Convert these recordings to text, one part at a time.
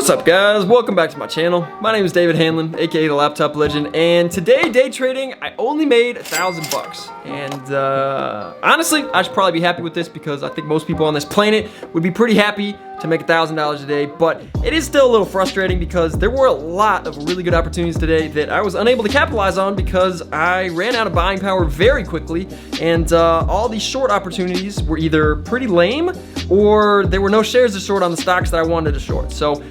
What's up, guys? Welcome back to my channel. My name is David Hanlon, aka the Laptop Legend, and today, day trading, I only made $1,000 bucks. And honestly, I should probably be happy with this because I think most people on this planet would be pretty happy to make $1,000 a day, but it is still a little frustrating because there were a lot of really good opportunities today that I was unable to capitalize on because I ran out of buying power very quickly, and all these short opportunities were either pretty lame or there were no shares to short on the stocks that I wanted to short. So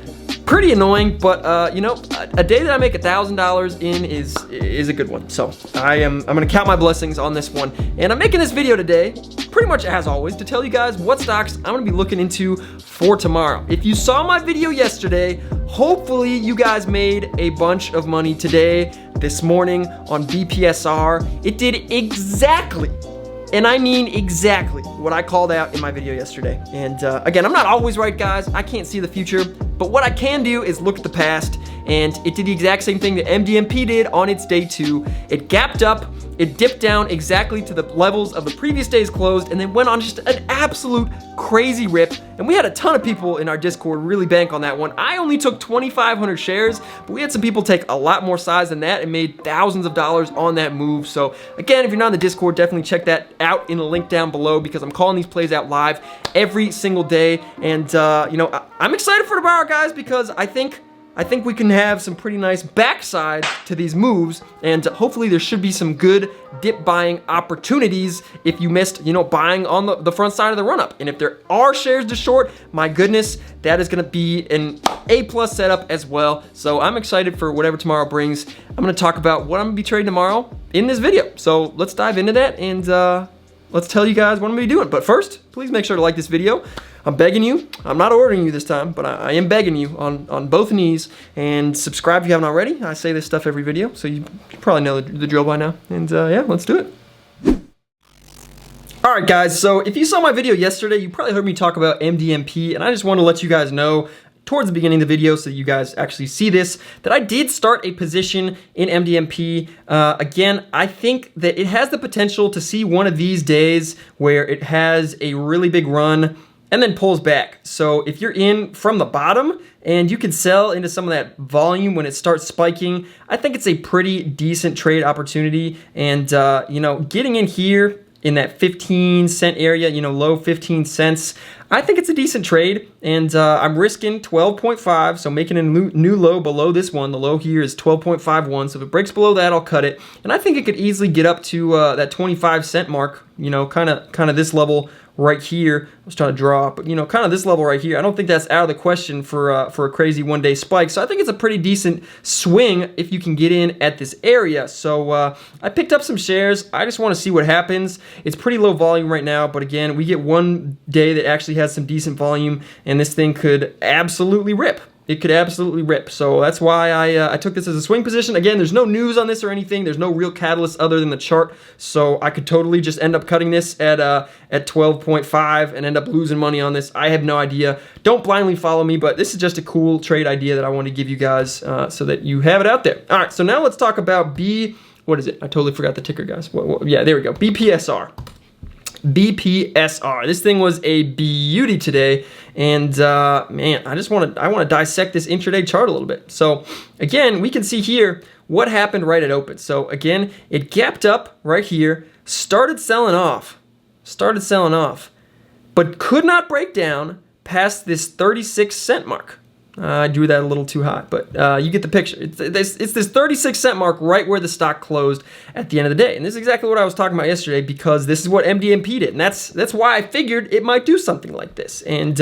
pretty annoying, but you know, a day that I make $1,000 in is a good one. So I'm gonna count my blessings on this one, and I'm making this video today, pretty much as always, to tell you guys what stocks I'm gonna be looking into for tomorrow. If you saw my video yesterday, hopefully you guys made a bunch of money today, this morning on BPSR. It did exactly, and I mean exactly, what I called out in my video yesterday. And again, I'm not always right, guys. I can't see the future, but what I can do is look at the past, and it did the exact same thing that MDMP did on its day 2. It gapped up, it dipped down exactly to the levels of the previous day's closed, and then went on just an absolute crazy rip. And we had a ton of people in our Discord really bank on that one. I only took 2,500 shares, but we had some people take a lot more size than that and made thousands of dollars on that move. So again, if you're not in the Discord, definitely check that out in the link down below because I'm calling these plays out live every single day. And you know, I'm excited for tomorrow, guys, because I think we can have some pretty nice backside to these moves, and hopefully there should be some good dip buying opportunities if you missed, you know, buying on the front side of the run up. And if there are shares to short, my goodness, that is gonna be an A+ setup as well. So I'm excited for whatever tomorrow brings. I'm gonna talk about what I'm gonna be trading tomorrow in this video. So let's dive into that, and let's tell you guys what I'm gonna be doing. But first, please make sure to like this video. I'm begging you. I'm not ordering you this time, but I am begging you on both knees. And subscribe if you haven't already. I say this stuff every video, so you probably know the drill by now. And yeah, let's do it. All right, guys. So if you saw my video yesterday, you probably heard me talk about MDMP, and I just want to let you guys know towards the beginning of the video, so that you guys actually see this, that I did start a position in MDMP. Again, I think that it has the potential to see one of these days where it has a really big run and then pulls back. So if you're in from the bottom and you can sell into some of that volume when it starts spiking, I think it's a pretty decent trade opportunity. And you know, getting in here in that 15-cent area, you know, low 15 cents, I think it's a decent trade. And I'm risking 12.5, so making a new low below this one. The low here is 12.51, so if it breaks below that, I'll cut it. And I think it could easily get up to that 25-cent mark, you know, kind of this level right here. I was trying to draw, but you know, kind of this level right here. I don't think that's out of the question for a crazy one-day spike. So I think it's a pretty decent swing if you can get in at this area. So I picked up some shares. I just want to see what happens. It's pretty low volume right now, but again, we get one day that actually has some decent volume, and this thing could absolutely rip. It could absolutely rip. So that's why I took this as a swing position. Again, there's no news on this or anything. There's no real catalyst other than the chart. So I could totally just end up cutting this at 12.5 and end up losing money on this. I have no idea. Don't blindly follow me, but this is just a cool trade idea that I want to give you guys so that you have it out there. All right, so now let's talk about what is it? I totally forgot the ticker, guys. Yeah, there we go. BPSR. BPSR. This thing was a beauty today, and man, I want to dissect this intraday chart a little bit. So again, we can see here what happened right at open. So again, it gapped up right here, started selling off, but could not break down past this 36-cent mark. I drew that a little too hot, but you get the picture. It's this 36-cent mark right where the stock closed at the end of the day. And this is exactly what I was talking about yesterday, because this is what MDMP did. And that's why I figured it might do something like this. And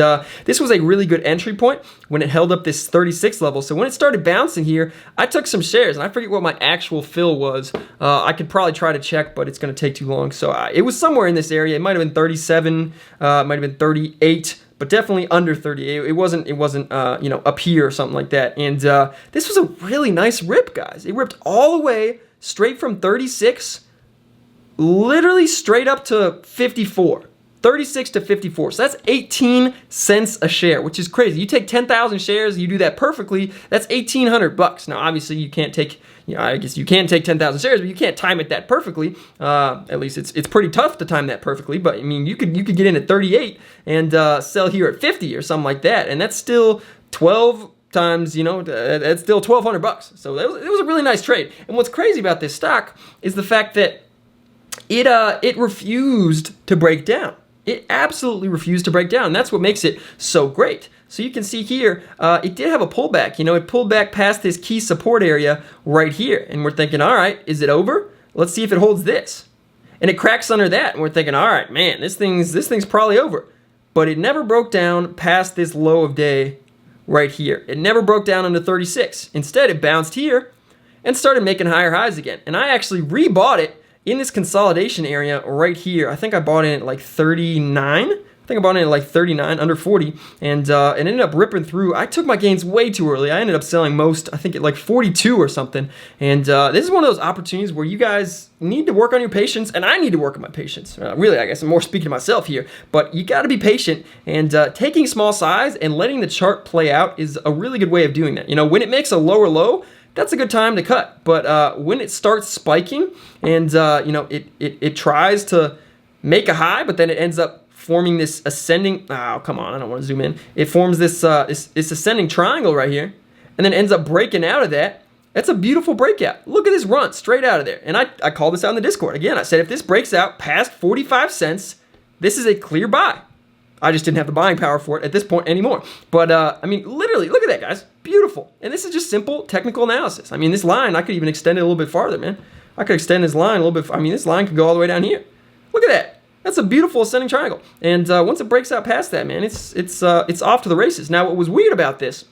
this was a really good entry point when it held up this 36 level. So when it started bouncing here, I took some shares, and I forget what my actual fill was. I could probably try to check, but it's going to take too long. So it was somewhere in this area. It might have been 37, it might have been 38. But definitely under 30. It wasn't you know, up here or something like that. And this was a really nice rip, guys. It ripped all the way straight from 36, literally straight up to 54. 36 to 54. So that's 18 cents a share, which is crazy. You take 10,000 shares, you do that perfectly, that's $1,800. Now, obviously, you can't take, you know, I guess you can take 10,000 shares, but you can't time it that perfectly. At least it's pretty tough to time that perfectly. But I mean, you could get in at 38 and sell here at 50 or something like that, and that's still 12 times, you know, that's still 1,200 bucks. So it was a really nice trade. And what's crazy about this stock is the fact that it refused to break down. It absolutely refused to break down. And that's what makes it so great. So you can see here, it did have a pullback. You know, it pulled back past this key support area right here. And we're thinking, all right, is it over? Let's see if it holds this. And it cracks under that. And we're thinking, all right, man, this thing's probably over. But it never broke down past this low of day right here. It never broke down under 36. Instead, it bounced here and started making higher highs again. And I actually rebought it in this consolidation area right here. I think I bought it at like 39. I think I bought it at like 39, under 40, and it ended up ripping through. I took my gains way too early. I ended up selling most, I think at like 42 or something. And this is one of those opportunities where you guys need to work on your patience, and I need to work on my patience. Really, I guess I'm more speaking to myself here, but you got to be patient, and taking small size and letting the chart play out is a really good way of doing that. You know, when it makes a lower low, that's a good time to cut. But when it starts spiking and you know, it tries to make a high, but then it ends up forming this ascending, oh, come on, I don't want to zoom in. It forms this, this ascending triangle right here, and then ends up breaking out of that. That's a beautiful breakout. Look at this run straight out of there. And I called this out in the Discord. Again, I said if this breaks out past 45 cents, this is a clear buy. I just didn't have the buying power for it at this point anymore. But, I mean, literally, look at that, guys. Beautiful. And this is just simple technical analysis. I mean, this line, I could even extend it a little bit farther, man. I could extend this line a little bit. I mean, this line could go all the way down here. Look at that. That's a beautiful ascending triangle. And once it breaks out past that, man, it's off to the races. Now, what was weird about this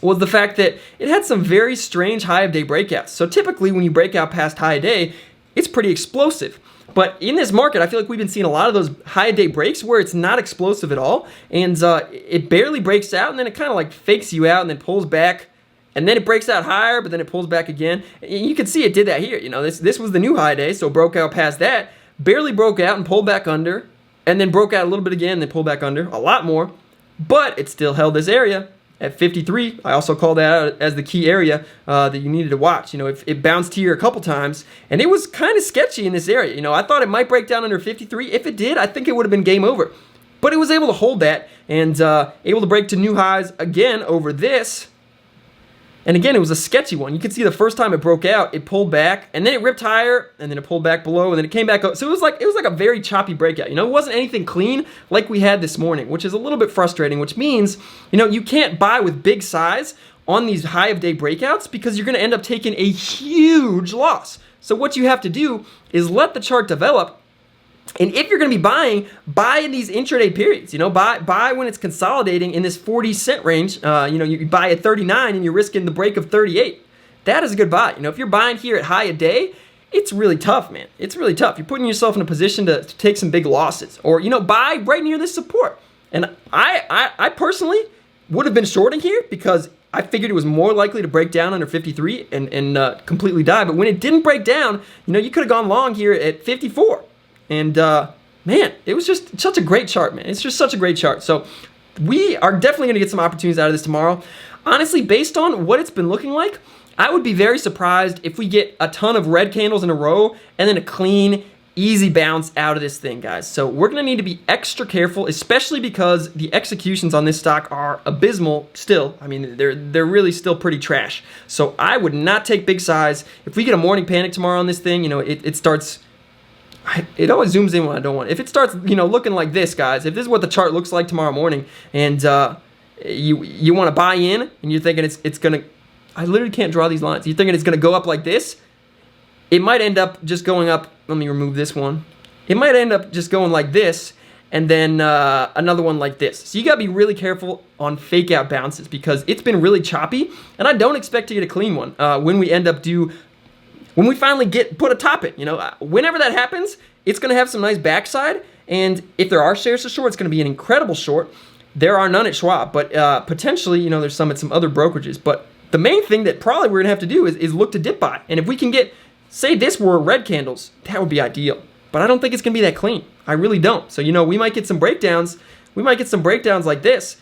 was the fact that it had some very strange high of day breakouts. So typically when you break out past high of day, it's pretty explosive. But in this market, I feel like we've been seeing a lot of those high of day breaks where it's not explosive at all. And it barely breaks out, and then it kind of like fakes you out and then pulls back. And then it breaks out higher, but then it pulls back again. And you can see it did that here. You know, this was the new high day, so it broke out past that. Barely broke out and pulled back under, and then broke out a little bit again, and then pulled back under a lot more, but it still held this area at 53. I also called that out as the key area that you needed to watch. You know, if it bounced here a couple times, and it was kind of sketchy in this area. You know, I thought it might break down under 53. If it did, I think it would have been game over. But it was able to hold that and able to break to new highs again over this. And again, it was a sketchy one. You can see the first time it broke out, it pulled back, and then it ripped higher, and then it pulled back below, and then it came back up. So it was like a very choppy breakout. You know, it wasn't anything clean like we had this morning, which is a little bit frustrating, which means, you know, you can't buy with big size on these high of day breakouts because you're going to end up taking a huge loss. So what you have to do is let the chart develop. And if you're going to be buying, buy in these intraday periods. You know, buy when it's consolidating in this 40 cent range. You know, you buy at 39 and you're risking the break of 38. That is a good buy. You know, if you're buying here at high a day, it's really tough, man. It's really tough. You're putting yourself in a position to take some big losses. Or, you know, buy right near this support. And I personally would have been shorting here because I figured it was more likely to break down under 53 and completely die. But when it didn't break down, you know, you could have gone long here at 54. And, man, it was just such a great chart, man. It's just such a great chart. So we are definitely going to get some opportunities out of this tomorrow. Honestly, based on what it's been looking like, I would be very surprised if we get a ton of red candles in a row and then a clean, easy bounce out of this thing, guys. So we're going to need to be extra careful, especially because the executions on this stock are abysmal still. I mean, they're really still pretty trash. So I would not take big size. If we get a morning panic tomorrow on this thing, you know, it starts... It always zooms in when I don't want it. If it starts, you know, looking like this, guys, if this is what the chart looks like tomorrow morning, and you want to buy in, and you're thinking it's gonna, I literally can't draw these lines. You're thinking it's gonna go up like this. It might end up just going up. Let me remove this one. It might end up just going like this, and then another one like this. So you gotta be really careful on fake out bounces because it's been really choppy, and I don't expect to get a clean one when we end up when we finally put a top in. You know, whenever that happens, it's going to have some nice backside. And if there are shares to short, it's going to be an incredible short. There are none at Schwab, but potentially, you know, there's some at some other brokerages. But the main thing that probably we're going to have to do is look to dip buy. And if we can get, say this were red candles, that would be ideal. But I don't think it's going to be that clean. I really don't. So, you know, we might get some breakdowns. We might get some breakdowns like this,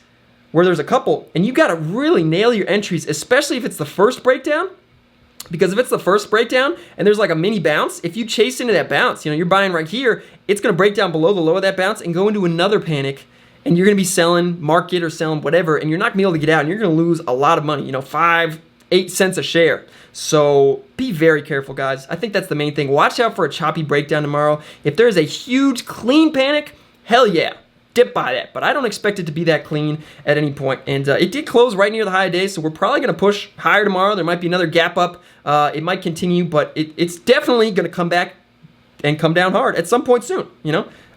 where there's a couple. And you got to really nail your entries, especially if it's the first breakdown. Because if it's the first breakdown and there's like a mini bounce, if you chase into that bounce, you know, you're buying right here, it's going to break down below the low of that bounce and go into another panic. and you're going to be selling market or selling whatever, and you're not going to be able to get out, and you're going to lose a lot of money, 5-8 cents a share. So be very careful, guys. I think that's the main thing. Watch out for a choppy breakdown tomorrow. If there's a huge clean panic, hell yeah, dip by that. But I don't expect it to be that clean at any point. And it did close right near the high of day, so we're probably going to push higher tomorrow. There might be another gap up. It might continue, but it's definitely going to come back and come down hard at some point soon.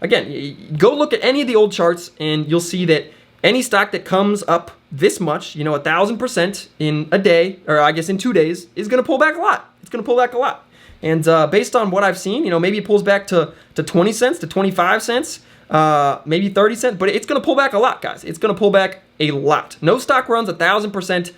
Again, go look at any of the old charts, and you'll see that any stock that comes up this much, 1,000% in a day, or I guess in 2 days, is going to pull back a lot. It's going to pull back a lot. And based on what I've seen, maybe it pulls back to 20 cents, to 25 cents, maybe 30 cents, but it's going to pull back a lot, guys. It's going to pull back a lot. No stock runs 1,000%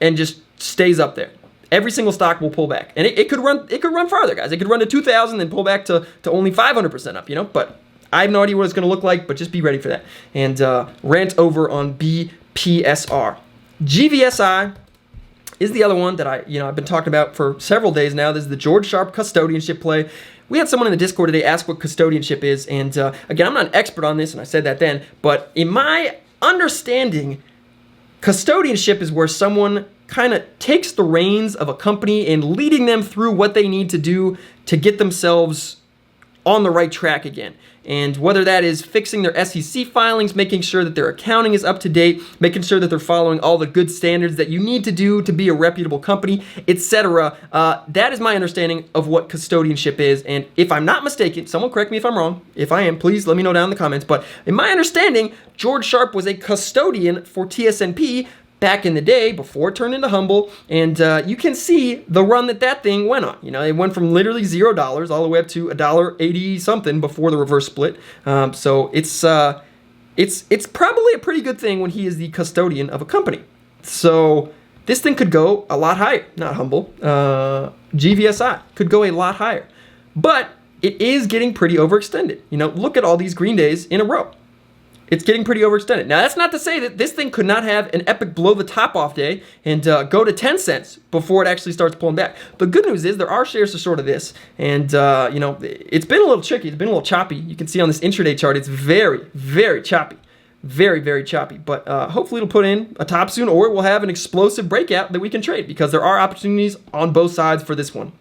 and just stays up there. Every single stock will pull back, and it could run. It could run farther, guys. It could run to 2,000 and pull back to only 500% up. But I have no idea what it's going to look like. But just be ready for that. And rant over on BPSR. GVSI is the other one that I've been talking about for several days now. This is the George Sharp custodianship play. We had someone in the Discord today ask what custodianship is, and again, I'm not an expert on this, and I said that then. But in my understanding, custodianship is where someone kind of takes the reins of a company and leading them through what they need to do to get themselves on the right track again. And whether that is fixing their SEC filings, making sure that their accounting is up to date, making sure that they're following all the good standards that you need to do to be a reputable company, etc. That is my understanding of what custodianship is. And if I'm not mistaken, someone correct me if I'm wrong. If I am, please let me know down in the comments. But in my understanding, George Sharp was a custodian for TSNP back in the day before it turned into Humble, and you can see the run that thing went on. It went from literally $0 all the way up to $1.80 something before the reverse split. So it's probably a pretty good thing when he is the custodian of a company. So this thing could go a lot higher. Not Humble, GVSI could go a lot higher, but it is getting pretty overextended. Look at all these green days in a row. It's getting pretty overextended. Now, that's not to say that this thing could not have an epic blow the top off day and go to 10 cents before it actually starts pulling back. The good news is there are shares to short of this, and it's been a little tricky. It's been a little choppy. You can see on this intraday chart, it's very, very choppy. Very, very choppy. But hopefully it'll put in a top soon, or it will have an explosive breakout that we can trade, because there are opportunities on both sides for this one.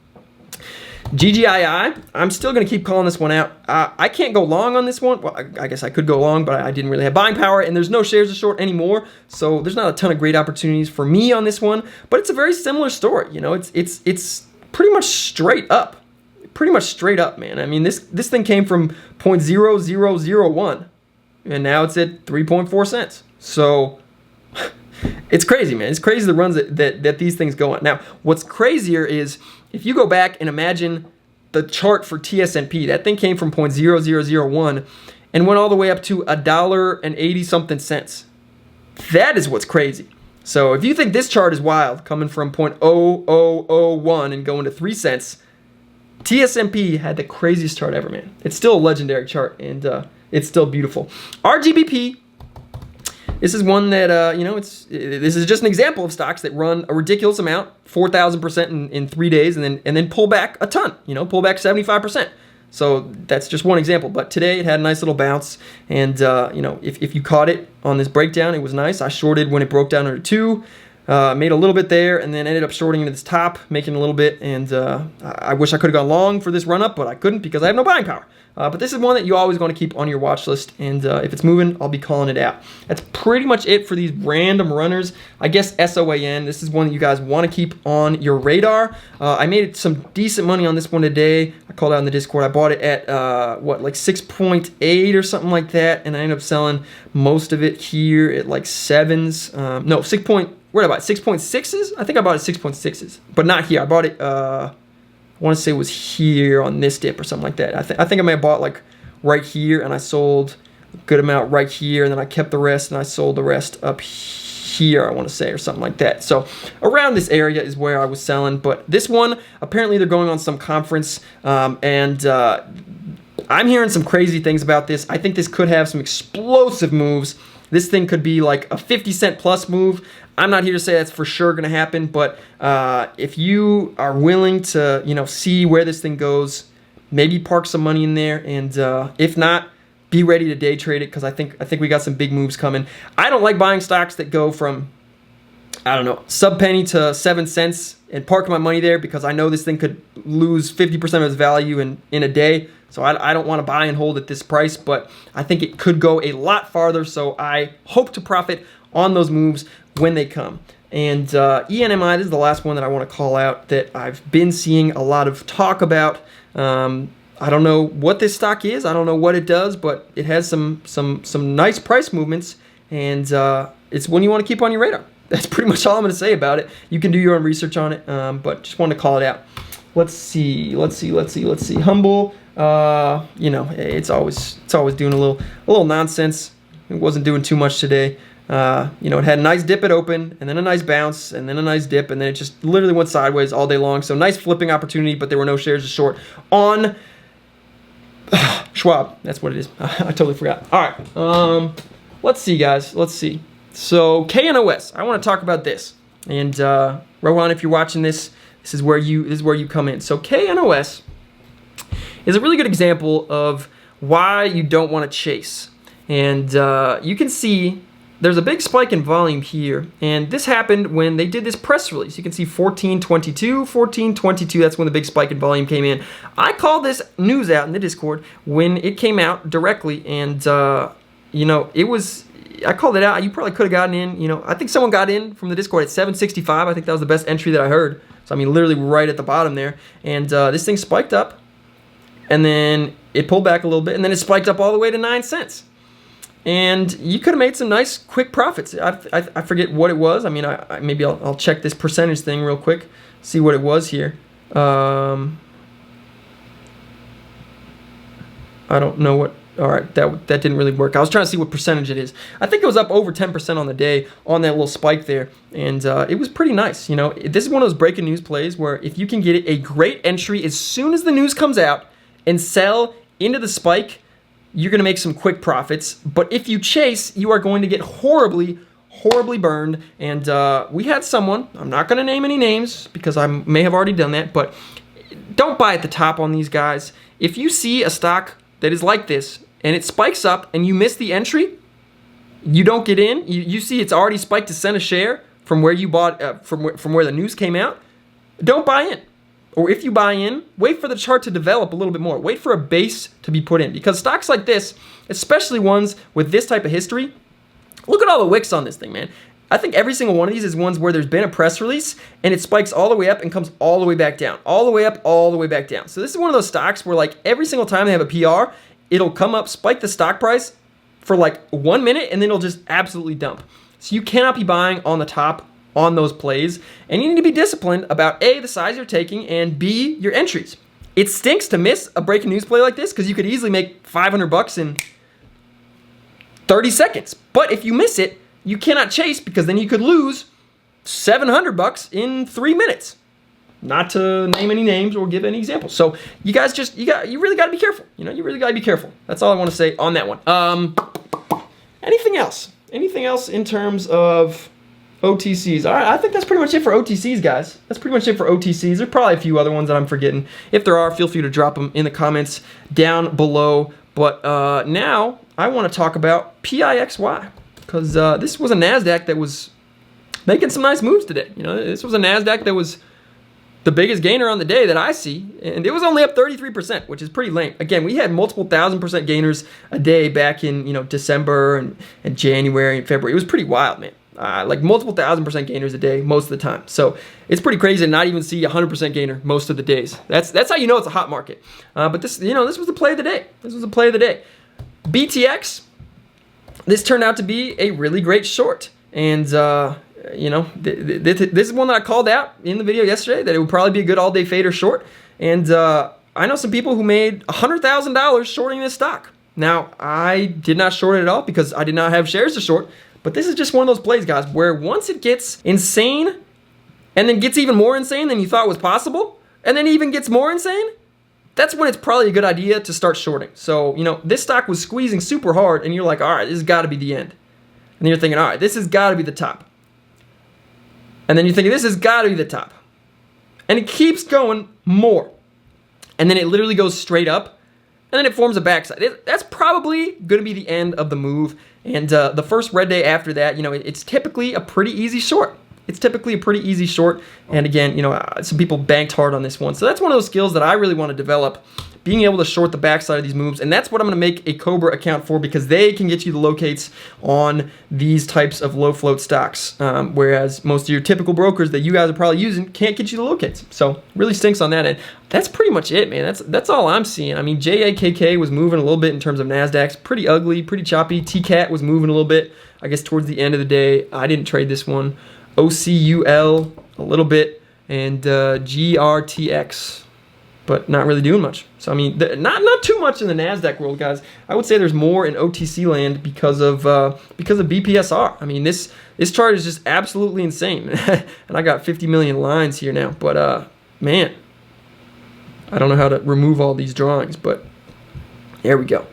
GGII, I'm still going to keep calling this one out. I can't go long on this one. Well, I guess I could go long, but I didn't really have buying power, and there's no shares to short anymore, so there's not a ton of great opportunities for me on this one, but it's a very similar story. It's pretty much straight up. Pretty much straight up, man. I mean, this thing came from 0.0001, and now it's at 3.4 cents. So it's crazy, man. It's crazy the runs that these things go on. Now, what's crazier is if you go back and imagine the chart for TSNP, that thing came from 0.0001 and went all the way up to $1.80 something cents. That is what's crazy. So if you think this chart is wild, coming from 0.0001 and going to 3 cents, TSNP had the craziest chart ever, man. It's still a legendary chart, and it's still beautiful. RGBP. This is one that, this is just an example of stocks that run a ridiculous amount, 4,000% in 3 days, and then pull back a ton, pull back 75%. So that's just one example. But today it had a nice little bounce, and, if you caught it on this breakdown, it was nice. I shorted when it broke down under 2, made a little bit there, and then ended up shorting into this top, making a little bit, and I wish I could have gone long for this run-up, but I couldn't because I have no buying power. But this is one that you always want to keep on your watch list, and if it's moving, I'll be calling it out. That's pretty much it for these random runners. I guess SOAN, this is one that you guys want to keep on your radar. I made some decent money on this one today. I called out in the Discord. I bought it at, like 6.8 or something like that, and I ended up selling most of it here at like 7s. No, 6 point, where did I buy it? 6.6s? I think I bought it 6.6s, but not here. I bought it, I want to say it was here on this dip or something like that. I think I may have bought like right here, and I sold a good amount right here, and then I kept the rest and I sold the rest up here, I want to say, or something like that. So around this area is where I was selling, but this one, apparently they're going on some conference, and I'm hearing some crazy things about this. I think this could have some explosive moves. This thing could be like a 50-cent plus move. I'm not here to say that's for sure going to happen, but if you are willing to, see where this thing goes, maybe park some money in there, and if not, be ready to day trade it because I think we got some big moves coming. I don't like buying stocks that go from, I don't know, sub penny to 7 cents and park my money there because I know this thing could lose 50% of its value in a day. So I don't want to buy and hold at this price, but I think it could go a lot farther. So I hope to profit on those moves when they come. And ENMI, this is the last one that I want to call out that I've been seeing a lot of talk about. I don't know what this stock is. I don't know what it does, but it has some nice price movements, and it's one you want to keep on your radar. That's pretty much all I'm going to say about it. You can do your own research on it, but just wanted to call it out. Let's see. Humble. You know, it's always doing a little nonsense. It wasn't doing too much today. You know, it had a nice dip at open, and then a nice bounce, and then a nice dip, and then it just literally went sideways all day long. So nice flipping opportunity, but there were no shares to short on Schwab. That's what it is. I totally forgot. All right. Let's see, guys. Let's see. So KNOS. I want to talk about this. And Rohan, if you're watching this, this is where you come in. So KNOS is a really good example of why you don't want to chase. And you can see there's a big spike in volume here, and this happened when they did this press release. You can see 1422, that's when the big spike in volume came in. I called this news out in the Discord when it came out directly, and you know, I called it out. You probably could have gotten in, you know, I think someone got in from the Discord at 765. I think that was the best entry that I heard. So I mean, literally right at the bottom there, and this thing spiked up, and then it pulled back a little bit, and then it spiked up all the way to 9 cents. And you could have made some nice quick profits. I forget what it was. I mean, maybe I'll check this percentage thing real quick, see what it was here. I don't know what. All right, that didn't really work. I was trying to see what percentage it is. I think it was up over 10% on the day on that little spike there, and it was pretty nice. You know, this is one of those breaking news plays where if you can get a great entry as soon as the news comes out and sell into the spike, you're going to make some quick profits. But if you chase, you are going to get horribly burned. And we had someone, I'm not going to name any names because I may have already done that, but don't buy at the top on these guys. If you see a stock that is like this and it spikes up and you miss the entry, you don't get in. You see it's already spiked to cent a share from where you bought, from where the news came out. Don't buy in. Or if you buy in, wait for the chart to develop a little bit more. Wait for a base to be put in. Because stocks like this, especially ones with this type of history, look at all the wicks on this thing, man. I think every single one of these is ones where there's been a press release and it spikes all the way up and comes all the way back down. All the way up, all the way back down. So this is one of those stocks where like every single time they have a PR, it'll come up, spike the stock price for like 1 minute, and then it'll just absolutely dump. So you cannot be buying on the top on those plays, and you need to be disciplined about A, the size you're taking, and B, your entries. It stinks to miss a breaking news play like this because you could easily make $500 in 30 seconds. But if you miss it, you cannot chase because then you could lose $700 in 3 minutes. Not to name any names or give any examples. So you guys you really got to be careful. You know, you really got to be careful. That's all I want to say on that one. Anything else? Anything else in terms of OTCs? All right, I think that's pretty much it for OTCs, guys. That's pretty much it for OTCs. There's probably a few other ones that I'm forgetting. If there are, feel free to drop them in the comments down below. But now I want to talk about PIXY because this was a Nasdaq that was making some nice moves today. You know, this was a Nasdaq that was the biggest gainer on the day that I see, and it was only up 33%, which is pretty lame. Again, we had multiple 1,000% gainers a day back in, you know, December and January and February. It was pretty wild, man. Like multiple 1,000% gainers a day most of the time. So it's pretty crazy to not even see 100% gainer most of the days. That's how you know it's a hot market. But this, you know, this was the play of the day. This was the play of the day. BTX, this turned out to be a really great short, and you know, this is one that I called out in the video yesterday that it would probably be a good all-day fade or short. And I know some people who made $100,000 shorting this stock. Now, I did not short it at all because I did not have shares to short. But this is just one of those plays, guys, where once it gets insane and then gets even more insane than you thought was possible, and then even gets more insane, that's when it's probably a good idea to start shorting. So, you know, this stock was squeezing super hard, and you're like, all right, this has got to be the end. And then you're thinking, all right, this has got to be the top. And then you're thinking, this has got to be the top. And it keeps going more. And then it literally goes straight up. then it forms a backside. That's probably going to be the end of the move. And the first red day after that, you know, it's typically a pretty easy short. It's typically a pretty easy short. And again, you know, some people banked hard on this one. So that's one of those skills that I really want to develop, being able to short the backside of these moves. And that's what I'm going to make a Cobra account for, because they can get you the locates on these types of low float stocks. Whereas most of your typical brokers that you guys are probably using can't get you the locates. So really stinks on that end. That's pretty much it, man. That's all I'm seeing. I mean, JAKK was moving a little bit in terms of Nasdaqs. Pretty ugly, pretty choppy. TCAT was moving a little bit, I guess, towards the end of the day. I didn't trade this one. OCUL a little bit, and GRTX, but not really doing much. So I mean, not too much in the Nasdaq world, guys. I would say there's more in OTC land because of BPSR. I mean, this chart is just absolutely insane, and I got 50 million lines here now. But man, I don't know how to remove all these drawings, but there we go.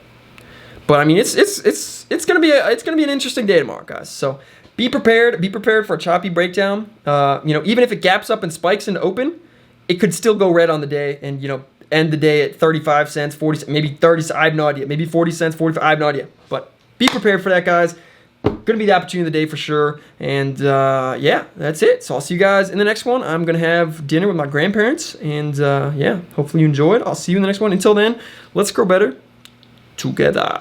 But I mean, it's gonna be an interesting day tomorrow, guys. So be prepared. Be prepared for a choppy breakdown. You know, even if it gaps up and spikes into open, it could still go red on the day, and you know, end the day at 35 cents, 40, maybe 30. I have no idea. Maybe 40 cents, 45. I have no idea. But be prepared for that, guys. Gonna be the opportunity of the day for sure. And yeah, that's it. So I'll see you guys in the next one. I'm gonna have dinner with my grandparents, and yeah, hopefully you enjoyed. I'll see you in the next one. Until then, let's grow better together.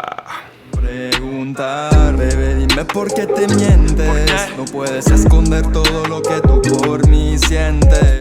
Preguntar, bebé, dime por qué te mientes. No puedes esconder todo lo que tú por mí sientes.